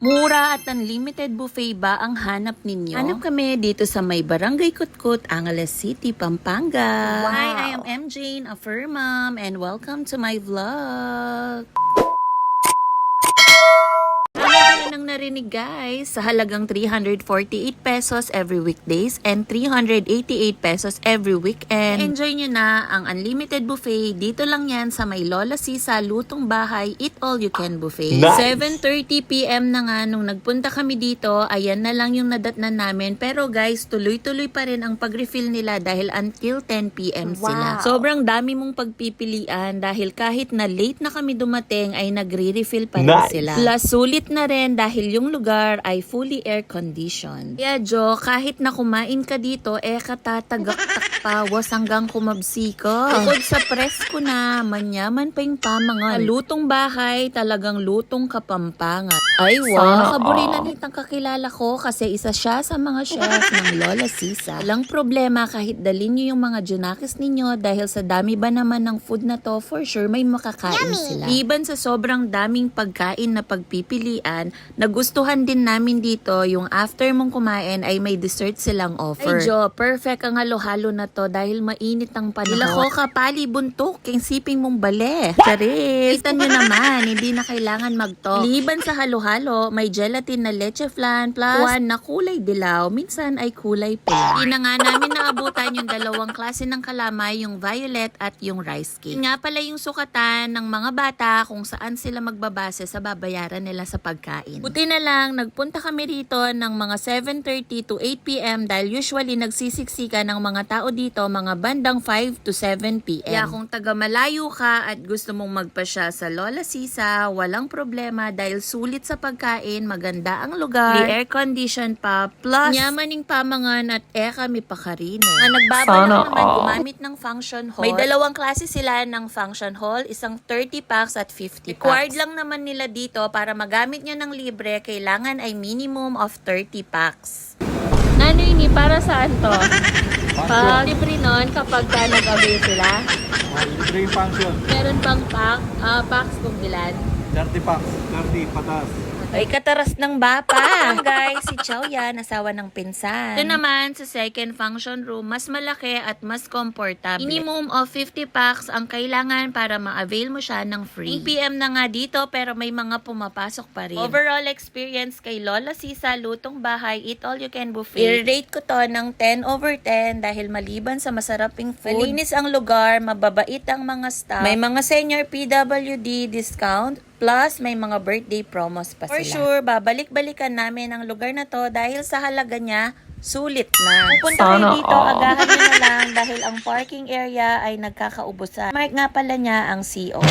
Mura at unlimited buffet ba ang hanap ninyo? Hanap kami dito sa may Barangay Kutkut, Angeles City, Pampanga. Wow. Hi, I am MJ, a fur mom, and welcome to my vlog. Nang narinig guys, sa halagang 348 pesos every weekdays and 388 pesos every weekend. Enjoy nyo na ang unlimited buffet. Dito lang yan sa may Lola Sisa Lutong Bahay Eat All You Can Buffet. Nice. 7:30 PM na nga nung nagpunta kami dito. Ayan na lang yung nadatnan namin. Pero guys, tuloy-tuloy pa rin ang pag-refill nila dahil until 10 PM sila. Wow. Sobrang dami mong pagpipilian dahil kahit na late na kami dumating ay nagre-refill pa rin Nice. sila. Plus, sulit na rin dahil yung lugar ay fully air-conditioned. Kaya Jo, kahit na kumain ka dito, katatagak-tak pa, was hanggang kumabsi ka. Bukod sa presko na, manyaman pa yung pamangan. Lutong bahay, talagang lutong kapampangan. Ay wow, kaburinan itang kakilala ko kasi isa siya sa mga chef ng Lola Sisa. Walang problema kahit dalhin nyo yung mga junakis ninyo dahil sa dami ba naman ng food na to, for sure may makakain sila. Even sa sobrang daming pagkain na pagpipilian, nagustuhan din namin dito yung after mong kumain ay may dessert silang offer. Ay Jo, perfect ang halo-halo na to dahil mainit ang panahon. Ilako kapali buntok, king siping mong bale. Charis! Kita nyo naman, hindi na kailangan magto. Liban sa halo-halo, may gelatin na leche flan plus one na kulay dilaw, minsan ay kulay pula. Hindi na nga namin naabutan yung dalawang klase ng kalamay, yung violet at yung rice cake. Nga pala yung sukatan ng mga bata kung saan sila magbabase sa babayaran nila sa pagkain. Buti na lang, nagpunta kami rito ng mga 7:30 to 8 PM dahil usually nagsisiksika ng mga tao dito mga bandang 5 to 7 PM. Kaya kung taga malayo ka at gusto mong magpasya sa Lola Sisa, walang problema dahil sulit sa pagkain, maganda ang lugar, air condition pa, plus nyamaning pamangan at kami pa karine. Nga nagbabalak naman gumamit ng function hall. May dalawang klase sila ng function hall, isang 30 packs at 50 packs. Required lang naman nila dito para magamit nyo ng libre, kailangan ay minimum of 30 packs. Nano ini, para saan to? Pag libre nun kapag ka nag-avail sila, Libre yung function. meron pang packs kung ilan. 30 packs. 30 patas. Ay, kataras ng bapa. Guys, si Chow yan, asawa ng pinsan. Ito naman, sa second function room, mas malaki at mas komportable. Minimum of 50 packs ang kailangan para ma-avail mo siya ng free. 8 PM na nga dito, pero may mga pumapasok pa rin. Overall experience kay Lola Sisa Lutong Bahay Eat All You Can Buffet, i-rate ko to ng 10/10 dahil maliban sa masaraping food, malinis ang lugar, mababait ang mga staff, may mga senior PWD discount, plus, may mga birthday promos pa sila. For sure, babalik-balikan namin ang lugar na to dahil sa halaga niya, sulit na. Pupunta kayo dito, agahan nyo na lang dahil ang parking area ay nagkakaubusan. Mark nga pala niya ang CO.